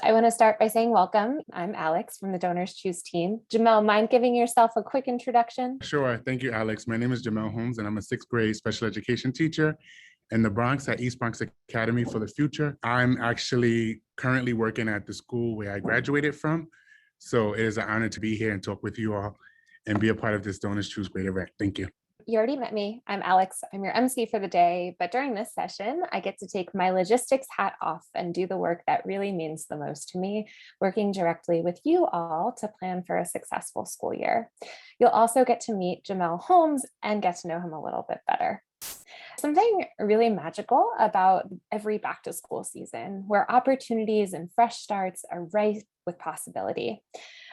I want to start by saying welcome. I'm Alex from the DonorsChoose team. Jamelle, mind giving yourself a quick introduction? Sure. Thank you, Alex. My name is Jamelle Holmes, and I'm a sixth grade special education teacher in the Bronx at East Bronx Academy for the Future. I'm actually currently working at the school where I graduated from. So it is an honor to be here and talk with you all and be a part of this DonorsChoose great event. Thank you. You already met me. I'm Alex. I'm your MC for the day. But during this session, I get to take my logistics hat off and do the work that really means the most to me, working directly with you all to plan for a successful school year. You'll also get to meet Jamelle Holmes and get to know him a little bit better. Something really magical about every back to school season, where opportunities and fresh starts are rife with possibility.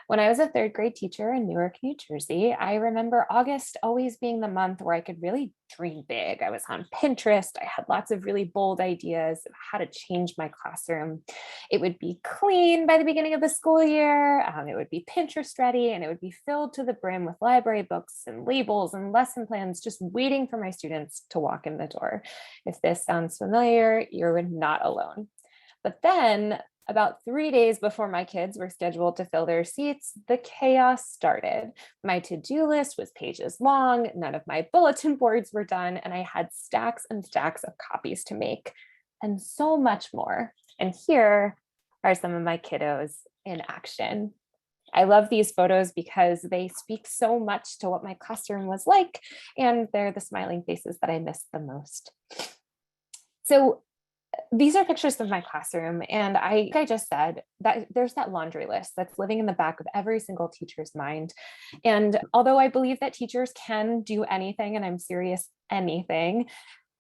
When I was a third grade teacher in Newark, New Jersey, I remember August always being the month where I could really dream big. I was on Pinterest. I had lots of really bold ideas of how to change my classroom. It would be clean by the beginning of the school year. It would be Pinterest ready, and it would be filled to the brim with library books and labels and lesson plans, just waiting for my students to walk in the door. If this sounds familiar, you're not alone. But then about 3 days before my kids were scheduled to fill their seats, the chaos started. My to-do list was pages long, none of my bulletin boards were done, and I had stacks and stacks of copies to make, and so much more. And here are some of my kiddos in action. I love these photos because they speak so much to what my classroom was like, and they're the smiling faces that I miss the most. So these are pictures of my classroom, and I just said that there's that laundry list that's living in the back of every single teacher's mind. And although I believe that teachers can do anything, and I'm serious, anything,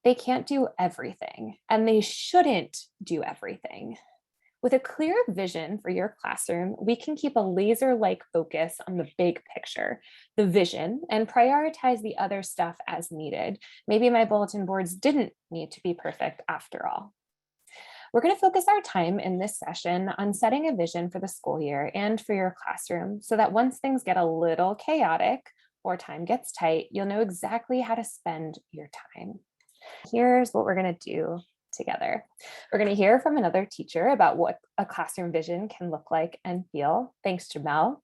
they can't do everything, and they shouldn't do everything. With a clear vision for your classroom, we can keep a laser-like focus on the big picture, the vision, and prioritize the other stuff as needed. Maybe my bulletin boards didn't need to be perfect after all. We're going to focus our time in this session on setting a vision for the school year and for your classroom so that once things get a little chaotic or time gets tight, you'll know exactly how to spend your time. Here's what we're going to do together. We're going to hear from another teacher about what a classroom vision can look like and feel. Thanks, Jamelle.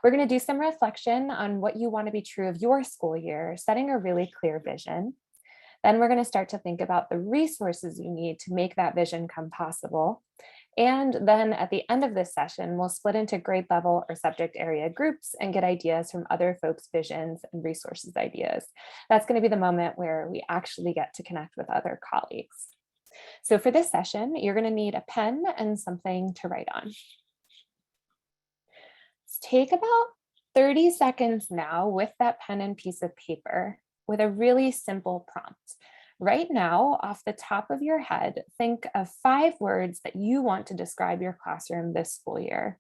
We're going to do some reflection on what you want to be true of your school year, setting a really clear vision. Then we're going to start to think about the resources you need to make that vision come possible. And then at the end of this session, we'll split into grade level or subject area groups and get ideas from other folks' visions and resources ideas. That's going to be the moment where we actually get to connect with other colleagues. So for this session, you're going to need a pen and something to write on. Let's take about 30 seconds now with that pen and piece of paper with a really simple prompt. Right now, off the top of your head, think of 5 words that you want to describe your classroom this school year.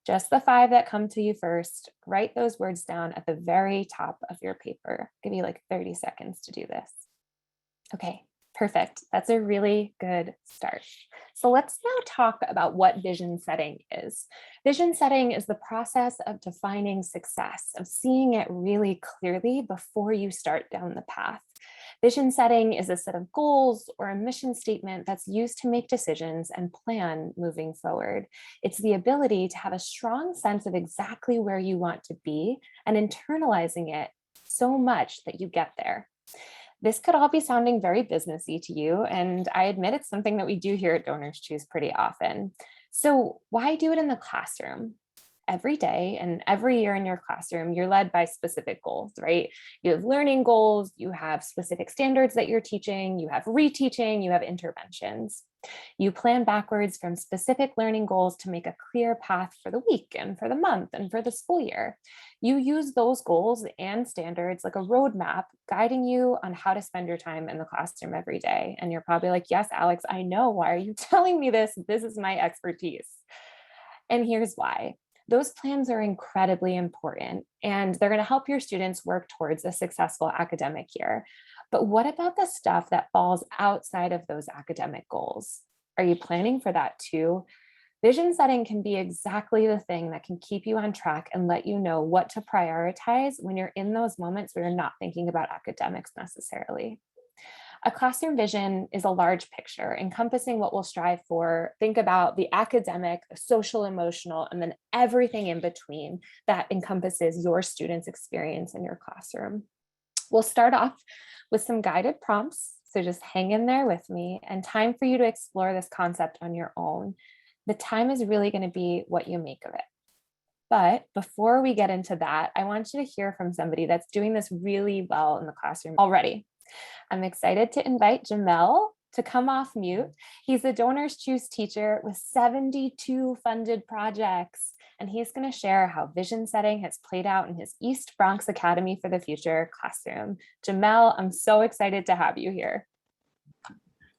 Just the 5 that come to you first. Write those words down at the very top of your paper. I'll give you like 30 seconds to do this. Okay, perfect. That's a really good start. So let's now talk about what vision setting is. Vision setting is the process of defining success, of seeing it really clearly before you start down the path. Vision setting is a set of goals or a mission statement that's used to make decisions and plan moving forward. It's the ability to have a strong sense of exactly where you want to be and internalizing it so much that you get there. This could all be sounding very businessy to you, and I admit it's something that we do here at DonorsChoose pretty often. So why do it in the classroom? Every day and every year in your classroom, you're led by specific goals, right? You have learning goals, you have specific standards that you're teaching, you have reteaching, you have interventions. You plan backwards from specific learning goals to make a clear path for the week and for the month and for the school year. You use those goals and standards like a roadmap guiding you on how to spend your time in the classroom every day. And you're probably like, yes, Alex, I know. Why are you telling me this? This is my expertise. And here's why. Those plans are incredibly important, and they're going to help your students work towards a successful academic year. But what about the stuff that falls outside of those academic goals? Are you planning for that too? Vision setting can be exactly the thing that can keep you on track and let you know what to prioritize when you're in those moments where you're not thinking about academics necessarily. A classroom vision is a large picture encompassing what we'll strive for. Think about the academic, social, emotional, and then everything in between that encompasses your students' experience in your classroom. We'll start off with some guided prompts. So just hang in there with me, and time for you to explore this concept on your own. The time is really going to be what you make of it. But before we get into that, I want you to hear from somebody that's doing this really well in the classroom already. I'm excited to invite Jamelle to come off mute. He's a DonorsChoose teacher with 72 funded projects, and he's going to share how vision setting has played out in his East Bronx Academy for the Future classroom. Jamelle, I'm so excited to have you here.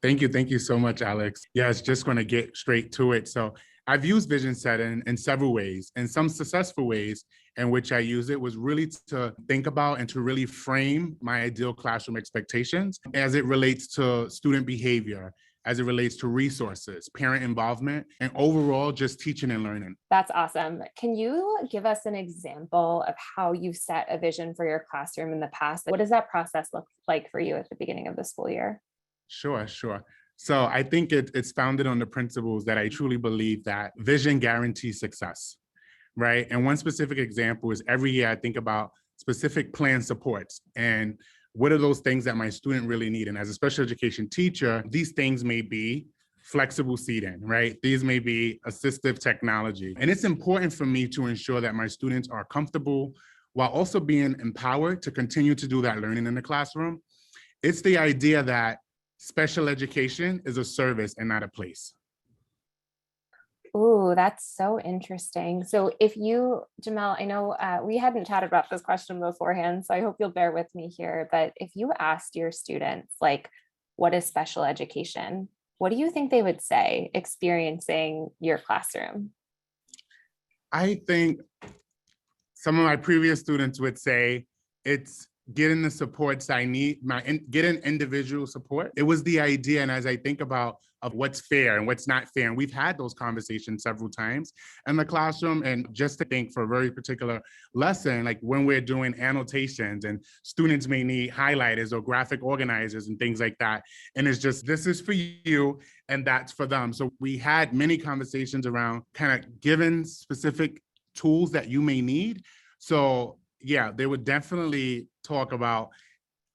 Thank you. Thank you so much, Alex. Yes, just going to get straight to it. So I've used vision setting in several ways, and some successful ways in which I use it was really to think about and to really frame my ideal classroom expectations as it relates to student behavior, as it relates to resources, parent involvement, and overall just teaching and learning. That's awesome. Can you give us an example of how you've set a vision for your classroom in the past? What does that process look like for you at the beginning of the school year? Sure. So I think it's founded on the principles that I truly believe that vision guarantees success, right? And one specific example is every year I think about specific plan supports and what are those things that my student really need. And as a special education teacher, these things may be flexible seating, right? These may be assistive technology. And it's important for me to ensure that my students are comfortable while also being empowered to continue to do that learning in the classroom. It's the idea that special education is a service and not a place. Ooh, that's so interesting. So if you, Jamelle, I know we hadn't chatted about this question beforehand, so I hope you'll bear with me here, but if you asked your students, like, what is special education? What do you think they would say experiencing your classroom? I think some of my previous students would say it's getting the supports I need, getting individual support. It was the idea, and as I think about of what's fair and what's not fair, and we've had those conversations several times in the classroom, and just to think for a very particular lesson, like when we're doing annotations and students may need highlighters or graphic organizers and things like that, and it's just, this is for you and that's for them. So we had many conversations around kind of giving specific tools that you may need. So yeah, they would definitely talk about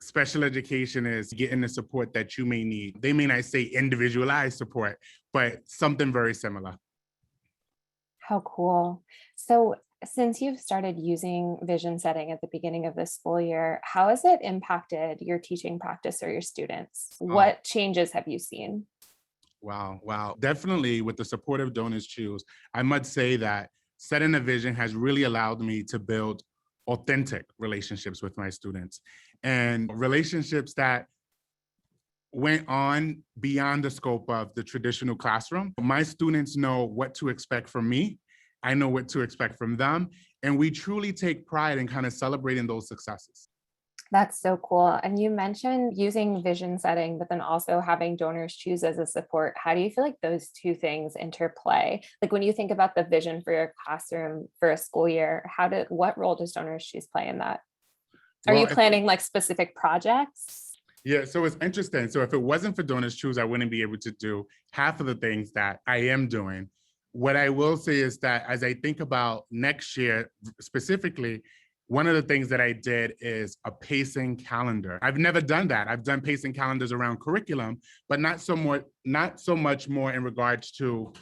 special education is getting the support that you may need. They may not say individualized support, but something very similar. How cool. So since you've started using vision setting at the beginning of the school year, how has it impacted your teaching practice or your students? What changes have you seen? Wow. Definitely with the support of DonorsChoose, I must say that setting a vision has really allowed me to build authentic relationships with my students and relationships that went on beyond the scope of the traditional classroom. My students know what to expect from me. I know what to expect from them. And we truly take pride in kind of celebrating those successes. That's so cool. And you mentioned using vision setting, but then also having DonorsChoose as a support. How do you feel like those two things interplay? Like when you think about the vision for your classroom for a school year, what role does DonorsChoose play in that? Are you planning like specific projects? Yeah, so it's interesting. So if it wasn't for DonorsChoose, I wouldn't be able to do half of the things that I am doing. What I will say is that as I think about next year specifically, one of the things that I did is a pacing calendar. I've never done that. I've done pacing calendars around curriculum, but not so much more in regards to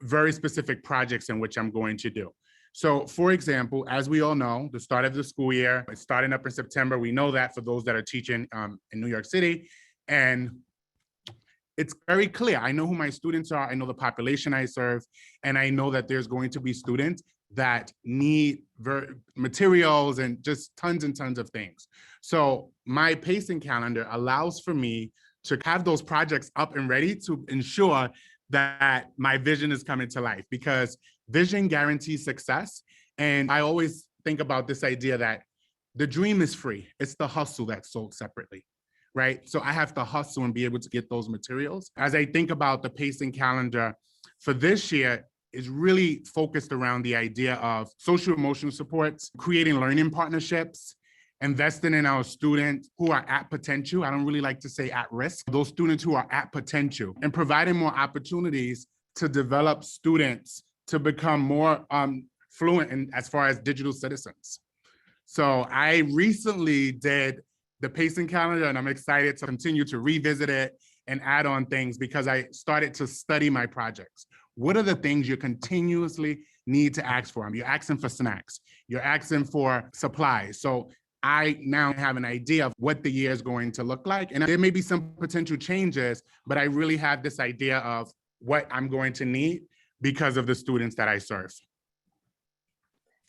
very specific projects in which I'm going to do. So for example, as we all know, the start of the school year, it's starting up in September. We know that for those that are teaching in New York City. And it's very clear. I know who my students are. I know the population I serve. And I know that there's going to be students that need materials and just tons and tons of things. So my pacing calendar allows for me to have those projects up and ready to ensure that my vision is coming to life, because vision guarantees success. And I always think about this idea that the dream is free. It's the hustle that's sold separately, right? So I have to hustle and be able to get those materials. As I think about the pacing calendar for this year, is really focused around the idea of social emotional supports, creating learning partnerships, investing in our students who are at potential. I don't really like to say at risk, those students who are at potential, and providing more opportunities to develop students to become more fluent in as far as digital citizens. So I recently did the pacing calendar, and I'm excited to continue to revisit it and add on things because I started to study my projects. What are the things you continuously need to ask for? You're asking for snacks, you're asking for supplies. So I now have an idea of what the year is going to look like. And there may be some potential changes, but I really have this idea of what I'm going to need because of the students that I serve.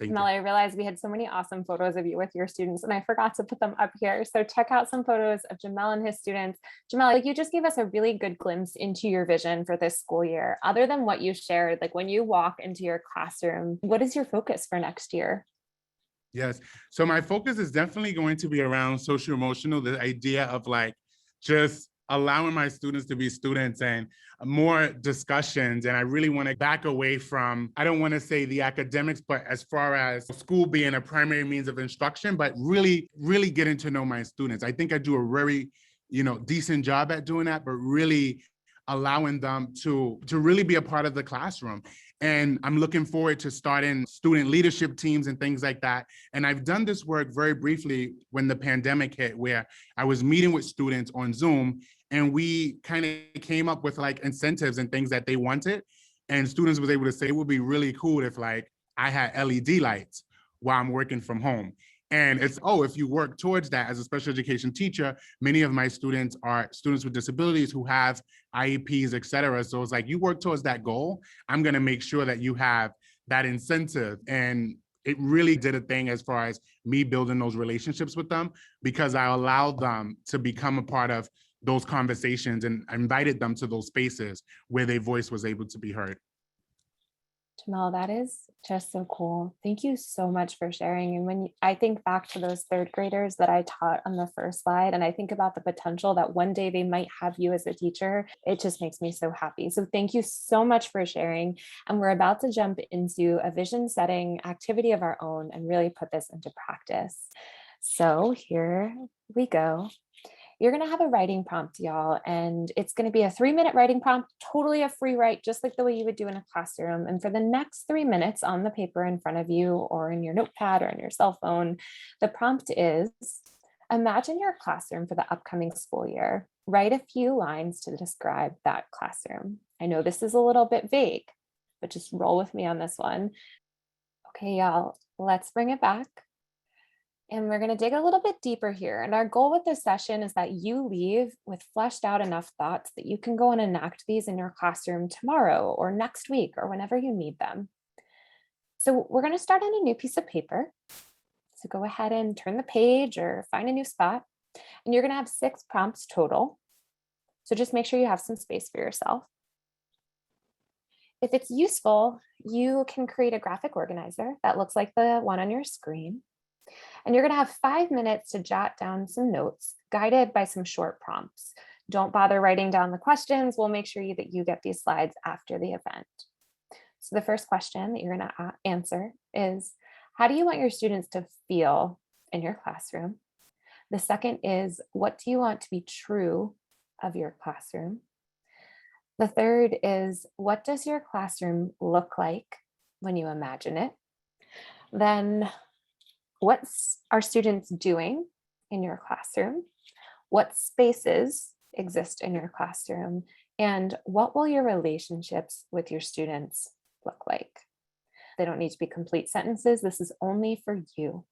Jamelle, I realized we had so many awesome photos of you with your students, and I forgot to put them up here. So check out some photos of Jamelle and his students. Jamelle, like you just gave us a really good glimpse into your vision for this school year. Other than what you shared, like when you walk into your classroom, what is your focus for next year? Yes. So my focus is definitely going to be around social emotional, the idea of like just allowing my students to be students and more discussions. And I really want to back away from, I don't want to say the academics, but as far as school being a primary means of instruction, but really, really getting to know my students. I think I do a very, decent job at doing that, but really allowing them to really be a part of the classroom. And I'm looking forward to starting student leadership teams and things like that. And I've done this work very briefly when the pandemic hit, where I was meeting with students on Zoom, and we kind of came up with like incentives and things that they wanted. And students was able to say, it would be really cool if like I had LED lights while I'm working from home. And it's, if you work towards that as a special education teacher, many of my students are students with disabilities who have IEPs, et cetera. So it's like, you work towards that goal, I'm gonna make sure that you have that incentive. And it really did a thing as far as me building those relationships with them, because I allowed them to become a part of those conversations and invited them to those spaces where their voice was able to be heard. Jamelle, that is just so cool. Thank you so much for sharing. And when I think back to those third graders that I taught on the first slide, and I think about the potential that one day they might have you as a teacher, it just makes me so happy. So thank you so much for sharing. And we're about to jump into a vision setting activity of our own and really put this into practice. So here we go. You're going to have a writing prompt, y'all, and it's going to be a 3-minute writing prompt, totally a free write, just like the way you would do in a classroom. And for the next 3 minutes on the paper in front of you or in your notepad or on your cell phone, the prompt is, imagine your classroom for the upcoming school year. Write a few lines to describe that classroom. I know this is a little bit vague, but just roll with me on this one. Okay, y'all, let's bring it back. And we're going to dig a little bit deeper here. And our goal with this session is that you leave with fleshed out enough thoughts that you can go and enact these in your classroom tomorrow or next week or whenever you need them. So we're going to start on a new piece of paper. So go ahead and turn the page or find a new spot. And you're going to have 6 prompts total. So just make sure you have some space for yourself. If it's useful, you can create a graphic organizer that looks like the one on your screen. And you're going to have 5 minutes to jot down some notes guided by some short prompts. Don't bother writing down the questions. We'll make sure that you get these slides after the event. So the first question that you're going to answer is, how do you want your students to feel in your classroom? The second is, what do you want to be true of your classroom? The third is, what does your classroom look like when you imagine it? Then, what are students doing in your classroom? What spaces exist in your classroom? And what will your relationships with your students look like? They don't need to be complete sentences. This is only for you.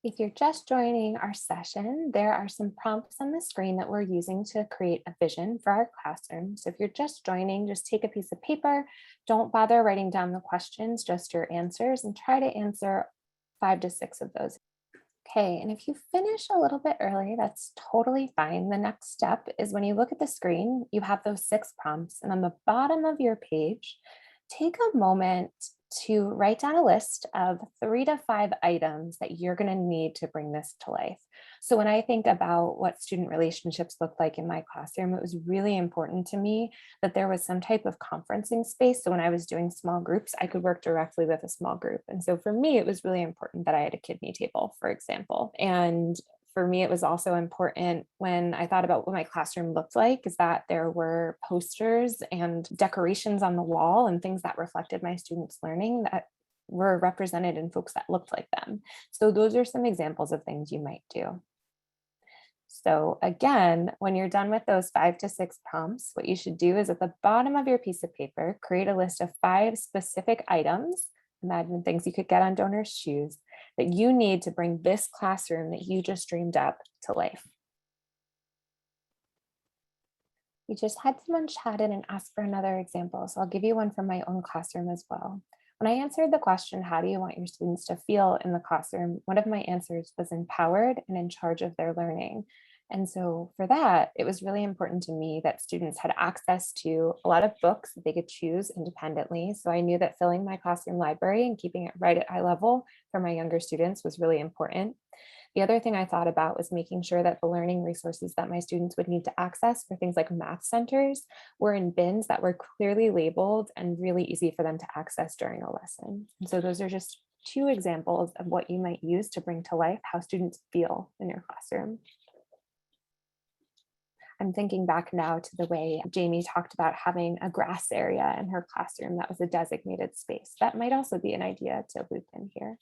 If you're just joining our session, there are some prompts on the screen that we're using to create a vision for our classroom. So if you're just joining, just take a piece of paper. Don't bother writing down the questions, just your answers, and try to answer 5 to 6 of those. Okay, and if you finish a little bit early, that's totally fine. The next step is when you look at the screen, you have those 6 prompts, and on the bottom of your page, take a moment to write down a list of 3 to 5 items that you're going to need to bring this to life. So when I think about what student relationships look like in my classroom, it was really important to me that there was some type of conferencing space. So when I was doing small groups, I could work directly with a small group. And so for me, it was really important that I had a kidney table, for example. And for me, it was also important when I thought about what my classroom looked like, is that there were posters and decorations on the wall and things that reflected my students' learning that were represented in folks that looked like them. So those are some examples of things you might do. So again, when you're done with those 5 to 6 prompts, what you should do is at the bottom of your piece of paper, create a list of 5 specific items. Imagine things you could get on DonorsChoose that you need to bring this classroom that you just dreamed up to life. We just had someone chat in and ask for another example, so I'll give you one from my own classroom as well. When I answered the question, how do you want your students to feel in the classroom? One of my answers was empowered and in charge of their learning. And so for that, it was really important to me that students had access to a lot of books that they could choose independently. So I knew that filling my classroom library and keeping it right at eye level for my younger students was really important. The other thing I thought about was making sure that the learning resources that my students would need to access for things like math centers were in bins that were clearly labeled and really easy for them to access during a lesson. And so those are just 2 examples of what you might use to bring to life how students feel in your classroom. I'm thinking back now to the way Jamie talked about having a grass area in her classroom that was a designated space. That might also be an idea to loop in here.